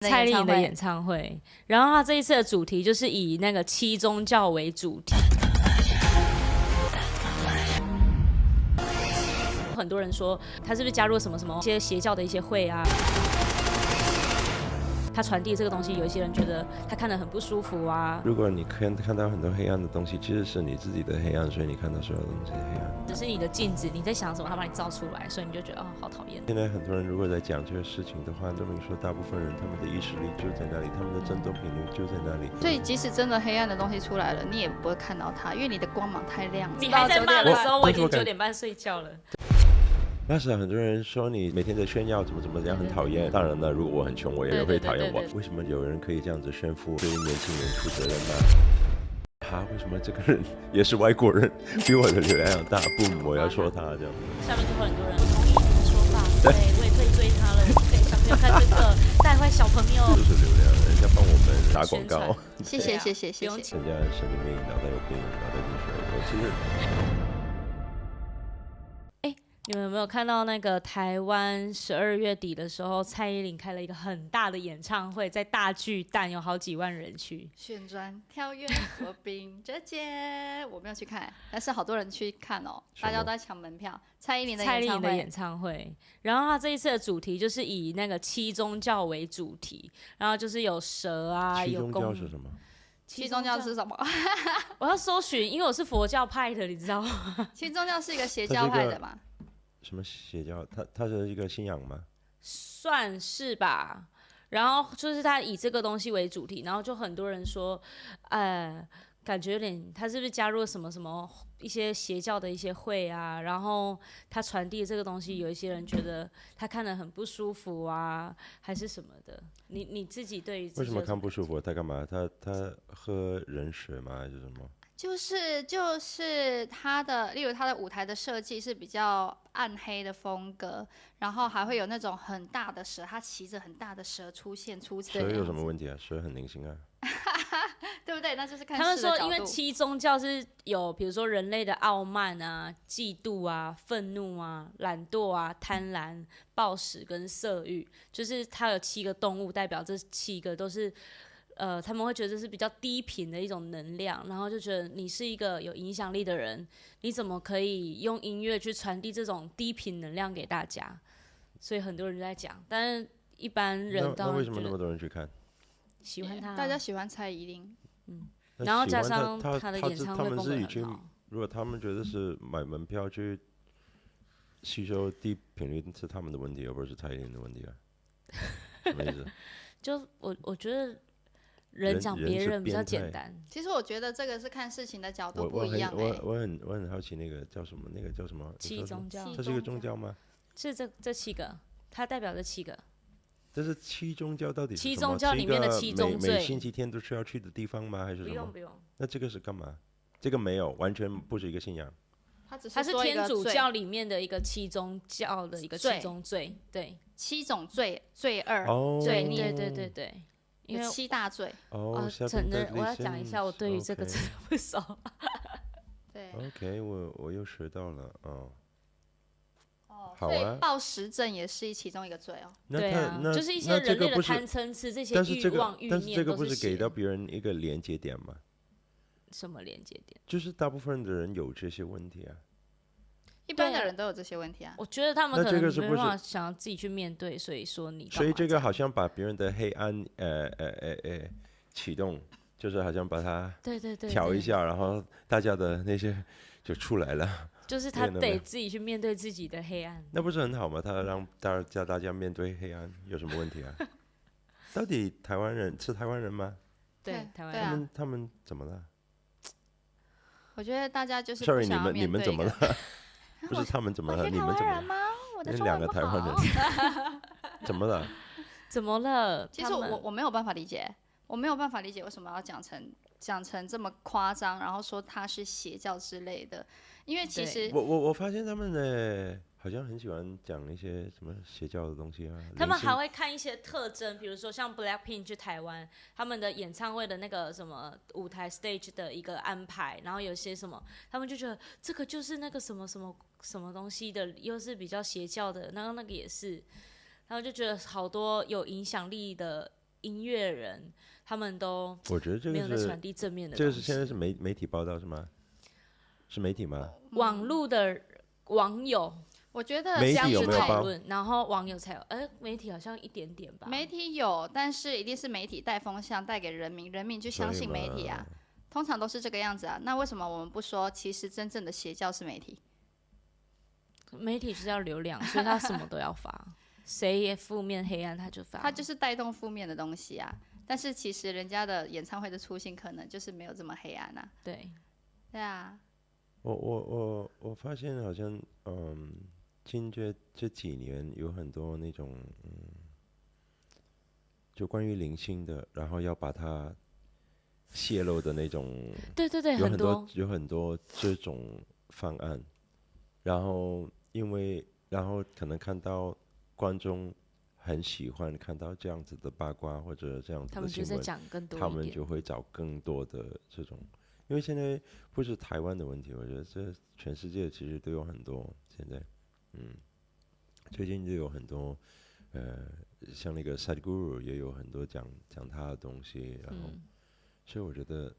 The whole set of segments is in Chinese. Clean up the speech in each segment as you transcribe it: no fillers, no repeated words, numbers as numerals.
蔡依林的演唱会，然后他这一次的主题就是以那个七宗教为主题。很多人说他是不是加入什么什么一些邪教的一些会啊？他传递这个东西，有一些人觉得他看得很不舒服啊。如果你看到很多黑暗的东西，其实是你自己的黑暗，所以你看到所有东西黑暗。只是你的镜子，你在想什么，他把你照出来，所以你就觉得哦，好讨厌。现在很多人如果在讲这个事情的话，证明说大部分人他们的意识力就在那里，他们的振动频率就在那里。所以即使真的黑暗的东西出来了，你也不会看到它，因为你的光芒太亮。你还在骂的时候，我已经9点半睡觉了。那时很多人说你每天在炫耀怎么样，很讨厌。当然了，如果我很穷，我也会讨厌我。为什么有人可以这样子炫富，对年轻人负责任呢？为什么这个人也是外国人，比我的流量大？不，我要说他这样。下面就会很多人同意你的说法，对，我也可以追他了，我可以小朋友看这个，带坏小朋友。就是流量，人家帮我们打广告。谢谢。人家神经病，脑袋有病，脑袋进水。其实。你们有没有看到那个台湾12月底的时候，蔡依林开了一个很大的演唱会，在大巨蛋有好几万人去。旋转跳跃我并着肩，我没有去看，但是好多人去看哦，大家都在抢门票。蔡依林的演唱会，然后他这一次的主题就是以那个七宗教为主题，然后就是有蛇啊，有公。七宗教是什么？七宗教是什么？我要搜寻，因为我是佛教派的，你知道吗？七宗教是一个邪教派的嘛？什么邪教？它是一个信仰吗？算是吧。然后就是他以这个东西为主题，然后就很多人说，感觉有点他是不是加入什么什么一些邪教的一些会啊？然后他传递这个东西，有一些人觉得他看得很不舒服啊，还是什么的？你自己对于为什么看不舒服？他干嘛？他喝人血吗？还是什么？就是他的，例如他的舞台的设计是比较暗黑的风格，然后还会有那种很大的蛇，他骑着很大的蛇出现。蛇有什么问题啊？蛇很明星啊，对不对？那就是看他们说，因为七宗教是有，比如说人类的傲慢啊、嫉妒啊、愤怒啊、懒惰啊、贪婪、暴食跟色欲，就是它有7个动物，代表这7个都是。他们会觉得这是比较低频的一种能量，然后就觉得你是一个有影响力的人，你怎么可以用音乐去传递这种低频能量给大家？所以很多人就在讲，但是一般人那为什么那么多人去看？喜欢他，大家喜欢蔡依林，然后加上他的演唱会风格很好。如果他们觉得是买门票去吸收低频率是他们的问题，而不是蔡依林的问题啊？什么意思？就我觉得。人讲别人比较简单。其实我觉得这个是看事情的角度不一样。我很好奇，那个叫什么？七宗教。它是一个宗教吗？是这7个，它代表这7个。这是七宗教到底是什么？七宗教里面的7宗罪。每星期天都是要去的地方吗？还是什么？不用。那这个是干嘛？这个没有，完全不是一个信仰。它是天主教里面的一个7宗教的一个7宗罪，对，7种罪恶，罪孽，对。因为7大罪承认我要讲一下，我对于这个真的不熟。对 ，OK， 我又学到了好所以暴食症也是其中一个罪哦。对啊，就是一些人类的贪嗔痴这些欲望欲念，但是这个不是给到别人一个连接点吗？什么连接点？就是大部分的人有这些问题啊。一般的人都有这些问题啊。我觉得他们可能没办法想要自己去面对，所以说你。所以这个好像把别人的黑暗启动，就是好像把它调一下，然后大家的那些就出来了。就是他得自己去面对自己的黑暗。那不是很好吗？他让大家面对黑暗有什么问题啊？到底台湾人是台湾人吗？对，台湾人。他们怎么了？我觉得大家就是Sorry， 你们怎么了？不是他们怎么了？你们怎么了？我的中文不好。2个台湾人怎么了？怎么了？其实我没有办法理解，为什么要讲成这么夸张，然后说他是邪教之类的。因为其实我发现他们呢，好像很喜欢讲一些什么邪教的东西啊。他们还会看一些特征，比如说像 Blackpink 去台湾，他们的演唱会的那个什么舞台 stage 的一个安排，然后有些什么，他们就觉得这个就是那个什么什么什么东西的，又是比较邪教的，然后那个也是，然后就觉得好多有影响力的音乐人，他们都我觉得这个没有在传递正面的东西。这个是现在是媒体报道是吗？是媒体吗？网络的网友，我觉得媒体有没有讨论，然后网友才有，媒体好像一点点吧。媒体有，但是一定是媒体带风向，带给人民，人民就相信媒体啊。通常都是这个样子啊。那为什么我们不说，其实真正的邪教是媒体？媒体是要流量，所以他什么都要发，谁也负面黑暗他就发，他就是带动负面的东西啊。但是其实人家的演唱会的初心可能就是没有这么黑暗啊。对，对啊。我发现好像近这几年有很多那种就关于灵性的，然后要把它泄露的那种，对，有很多这种方案，然后可能看到观众很喜欢看到这样子的八卦或者这样子的新闻，他们就在讲更多一点，他们就会找更多的这种，因为现在不是台湾的问题，我觉得这全世界其实都有很多现在，最近就有很多像那个 Sadhguru 也有很多讲他的东西，然后，所以我觉得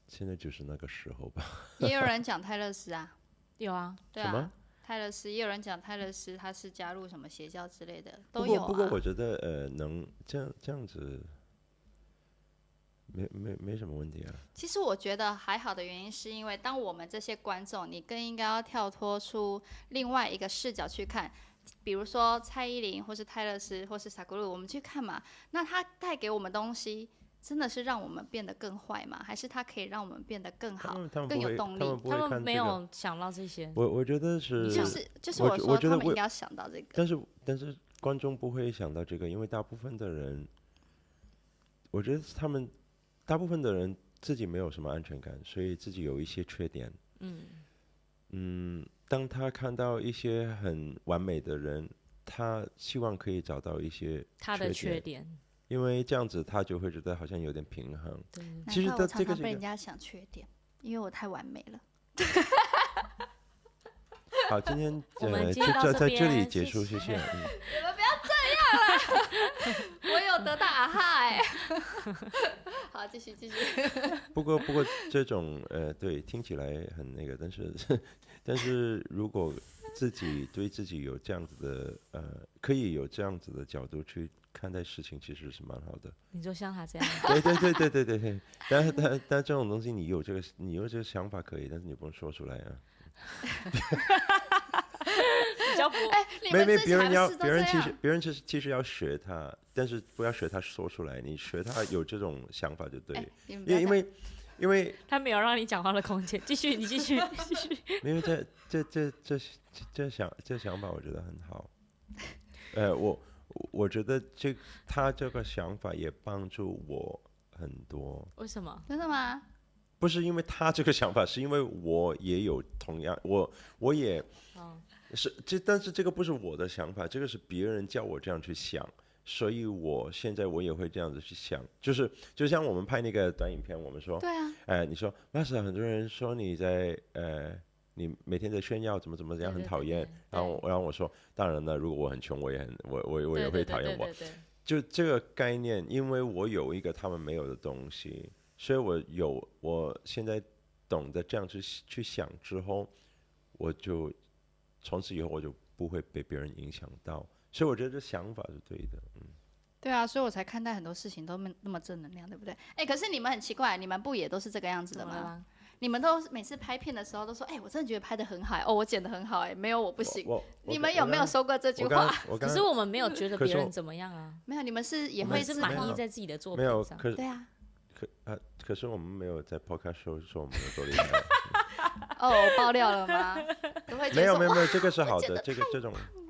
现在就是那个时候吧。也有人讲泰勒斯啊，有啊，对啊，什么？泰勒斯也有人讲泰勒斯他是加入什么邪教之类的，都有啊。不过我觉得能这样子没什么问题啊。其实我觉得还好的原因是因为当我们这些观众，你更应该要跳脱出另外一个视角去看。比如说蔡依林或是泰勒斯或是萨古鲁，我们去看嘛，那他带给我们东西真的是让我们变得更坏吗？还是他可以让我们变得更好、更有动力？他们没有想到这些。我觉得是，就是我说他们应该要想到这个。但是观众不会想到这个，因为大部分的人，我觉得大部分的人自己没有什么安全感，所以自己有一些缺点。当他看到一些很完美的人，他希望可以找到一些他的缺点，因为这样子他就会觉得好像有点平衡。其实我常常被人家想缺点，因为我太完美了。好，今天就在这里结束，谢谢。你们不要这样啦，我有得到啊哈哎。好，继续。不过这种对，听起来很那个，但是如果对自己有这样子的可以有这样子的角度去看待事情，其实是蛮好的。你就像他这样。对。但这种东西你有这个想法可以，但是你不能说出来啊。比较不别人其实要学他，但是不要学他说出来，你学他有这种想法就对。因为他没有让你讲话的空间，你继续。因为这想法我觉得很好。我觉得他这个想法也帮助我很多。为什么？真的吗？不是因为他这个想法，是因为我也有同样，我也但是这个不是我的想法，这个是别人叫我这样去想，所以现在我也会这样子去想，就像我们拍那个短影片，我们说，对啊，你说那时候很多人说你在你每天在炫耀怎么样很讨厌，然后我说，当然了，如果我很穷，我也会讨厌我，就这个概念，因为我有一个他们没有的东西，所以我现在懂得这样去想之后，我就从此以后我就不会被别人影响到，所以我觉得这想法是对的。对啊，所以我才看待很多事情都那么正能量，对不对？可是你们很奇怪，你们不也都是这个样子的吗？你们都每次拍片的时候都说，我真的觉得拍得很好，我剪得很好，没有我不行。你们有没有说过这句话？可是我们没有觉得别人怎么样啊。没有，你们也会是满意在自己的作品上。对啊。可是我们没有在 podcast 说我们有多厉害。我爆料了吗？没有，这个是好的，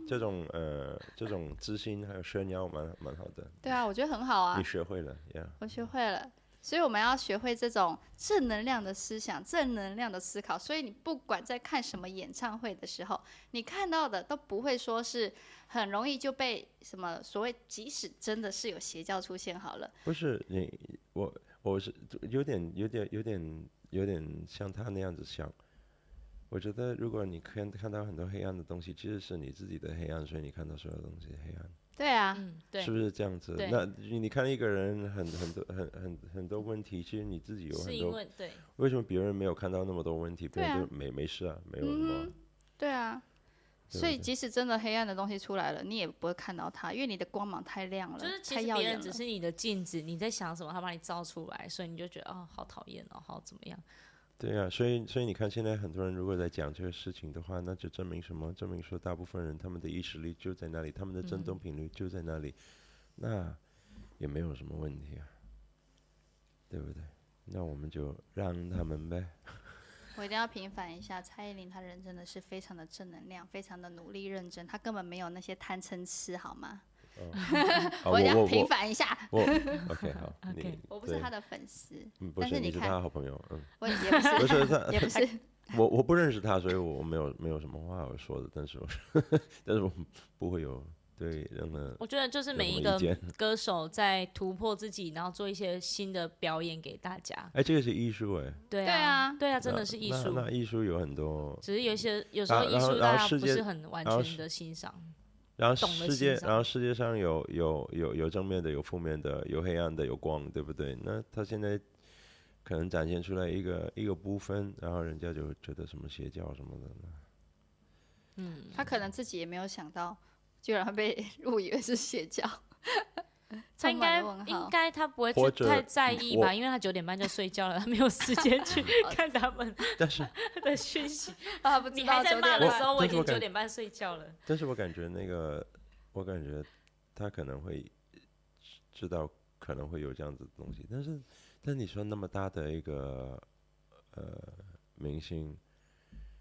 这种自信还有炫耀蛮好的。对啊，我觉得很好啊。你学会了 ，yeah。我学会了，所以我们要学会这种正能量的思想、正能量的思考。所以你不管在看什么演唱会的时候，你看到的都不会说是很容易就被什么所谓，即使真的是有邪教出现好了。不是我是有点像他那样子想。我觉得如果你看到很多黑暗的东西，其实是你自己的黑暗，所以你看到所有东西黑暗。对啊，对，是不是这样子？那你看一个人很多问题，其实你自己有很多，是因为对，为什么别人没有看到那么多问题？别人都没事啊，没有什么。对啊。所以，即使真的黑暗的东西出来了，你也不会看到它，因为你的光芒太亮了，就是其实别人只是你的镜子，你在想什么，他把你照出来，所以你就觉得哦，好讨厌哦，好怎么样？对啊，所以你看，现在很多人如果在讲这个事情的话，那就证明什么？证明说大部分人他们的意识力就在那里，他们的振动频率就在那里，那也没有什么问题啊，对不对？那我们就让他们呗。我一定要平反一下，蔡依林她人真的是非常的正能量，非常的努力认真，她根本没有那些贪嗔痴，好吗？我一定要平反一下。OK 好，我不是她的粉丝，不是，你是她的好朋友，我也不是，不是他，也不是。我不认识他，所以我没有什么话要说的，但是我不会有。对，我觉得就是每一个歌手在突破自己，然后做一些新的表演给大家。这个是艺术对啊，真的是艺术。那艺术有很多，只是有时候艺术大家不是很完全的欣赏。然后世界上有正面的，有负面的，有黑暗的，有光，对不对？那他现在可能展现出来一个部分，然后人家就觉得什么邪教什么的。他可能自己也没有想到。居然会被误以为是邪教，他应该他不会太在意吧，因为他9点半就睡觉了，他没有时间去看他们的讯息。你还在骂的时候，我已经9点半睡觉了。但是我感觉他可能会知道可能会有这样子的东西，但你说那么大的一个明星。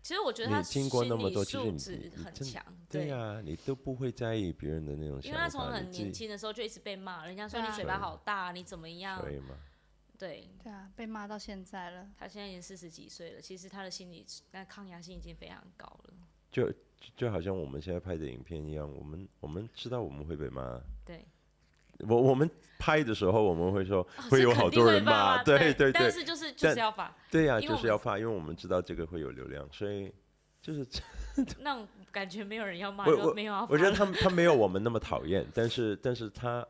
其实我觉得他经过那么多，心理素质很强。对呀，你都不会在意别人的那种想法。因为他从很年轻的时候就一直被骂，人家说你嘴巴好大，你怎么样？对啊，被骂到现在了。他现在已经40几岁了，其实他的心理抗压性已经非常高了。就好像我们现在拍的影片一样，我们知道我们会被骂。对。我们拍的时候，我们会说会有好多人骂，对，但是就是要发，对呀，就是要发，因为我们知道这个会有流量，所以就是那种感觉没有人要骂，就没有要发。我觉得他没有我们那么讨厌，但是他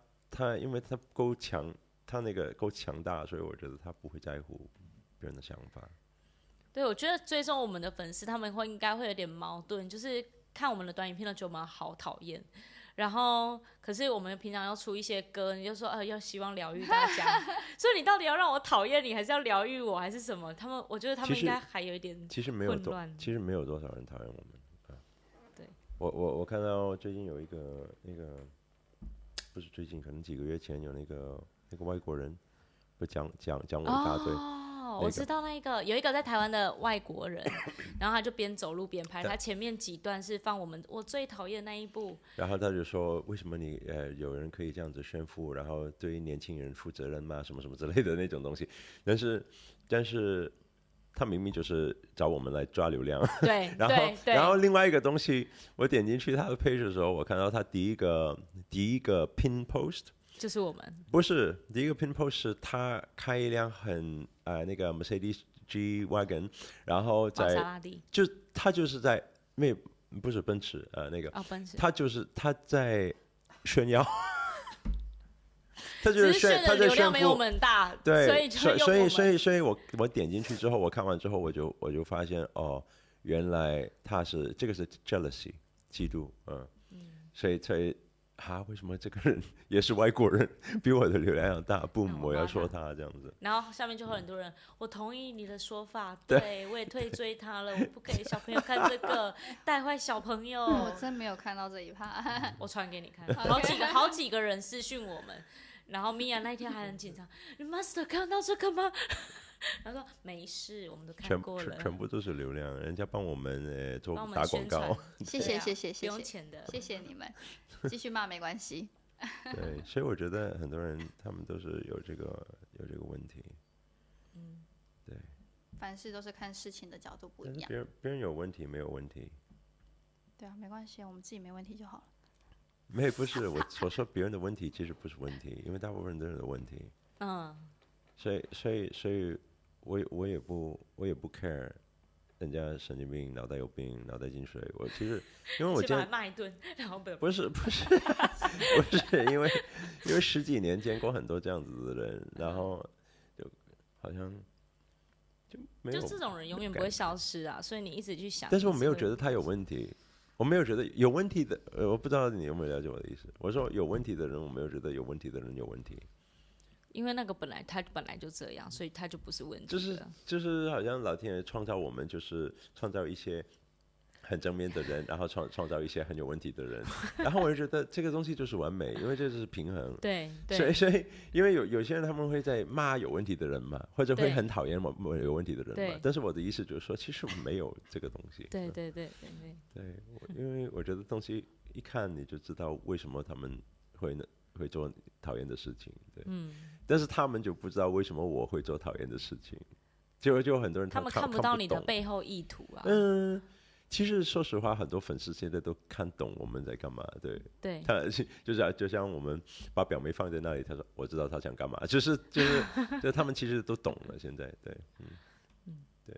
因为他够强，他那个够强大，所以我觉得他不会在乎别人的想法。对，我觉得追踪我们的粉丝，他们应该会有点矛盾，就是看我们的短影片都觉得我们好讨厌。然后，可是我们平常要出一些歌，你就说要希望疗愈大家，所以你到底要让我讨厌你，还是要疗愈我，还是什么？我觉得他们应该还有一点混乱。其实没有多少人讨厌我们。对，我看到最近有一个那个，不是最近，可能几个月前有那个外国人，不讲我一大堆。我知道有一个在台湾的外国人，然后他就边走路边拍，他前面几段是放我最讨厌那一部，然后他就说为什么你有人可以这样子炫富，然后对年轻人负责任吗？什么什么之类的那种东西，但是他明明就是找我们来抓流量，对，然后另外一个东西，我点进去他的 page 的时候，我看到他第一个 pin post。就是我们不是第一个 pin post 是他开一辆很那个 Mercedes G Wagon， 然后他就是在不是奔驰那个奔驰，他在炫耀，他就是他的流量没我们大，对，所以我点进去之后，我看完之后我就发现原来这个是 jealousy 嫉妒，所以。为什么这个人也是外国人，比我的流量大？不，我要说他这样子。然后下面就会很多人，我同意你的说法，对我也退追他了，我不给小朋友看这个，带坏小朋友。我真没有看到这一趴，我传给你看，好几个人私讯我们，然后米娅那一天还很紧张，你 Master 看到这个吗？他说没事，我们都看过了，全部都是流量，人家帮我们打广告，谢谢，不用钱的，谢谢你们，继续骂没关系。对，所以我觉得很多人他们都是有这个问题，对，凡事都是看事情的角度不一样，别人有问题没有问题，对啊，没关系，我们自己没问题就好了。不是我说别人的问题其实不是问题，因为大部分人的问题，所以我也不 care 人家神经病，脑袋有病，脑袋进水。我其实因为我先把他骂一顿，然后不是不是因为10几年见过很多这样子的人，然后就好像就没有，就这种人永远不会消失啊，所以你一直去想。但是我没有觉得他有问题，我没有觉得有问题的，我不知道你有没有了解我的意思。我说有问题的人，我没有觉得有问题的人有问题。因为那个他本来就这样，所以他就不是问题。就是好像老天爷创造我们，就是创造一些很正面的人，然后创造一些很有问题的人，然后我就觉得这个东西就是完美，因为这就是平衡。对，所以因为有些人他们会在骂有问题的人嘛，或者会很讨厌有问题的人嘛。但是我的意思就是说，其实没有这个东西。对，因为我觉得东西一看你就知道为什么他们会做讨厌的事情，对，但是他们就不知道为什么我会做讨厌的事情，就很多人他们看不到你的背后意图啊。其实说实话，很多粉丝现在都看懂我们在干嘛，对，他就像我们把表妹放在那里，他说我知道他想干嘛，就他们其实都懂了，现在对，对，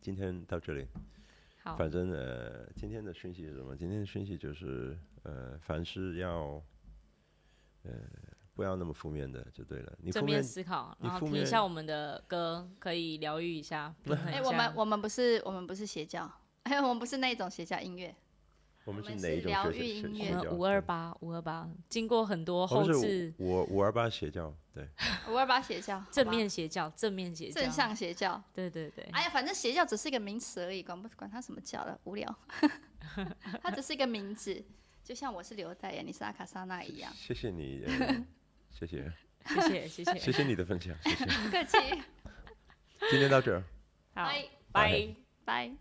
今天到这里。好，反正今天的讯息是什么？今天的讯息就是凡事要不要那么负面的就对了。你正面思考，然后听一下我们的歌，可以疗愈一下。我们不是邪教，我们不是那种邪教音乐。我们是哪一种疗愈音乐？我们528，经过很多后置。我528邪教，对。528邪教，正面邪教，正向邪教。对。哎呀，反正邪教只是一个名词而已，管它什么教了，无聊。它只是一个名字，就像我是刘代言，你是阿卡莎娜一样。谢谢你，谢谢你的分享，谢谢。不客气。今天到这儿。好，拜。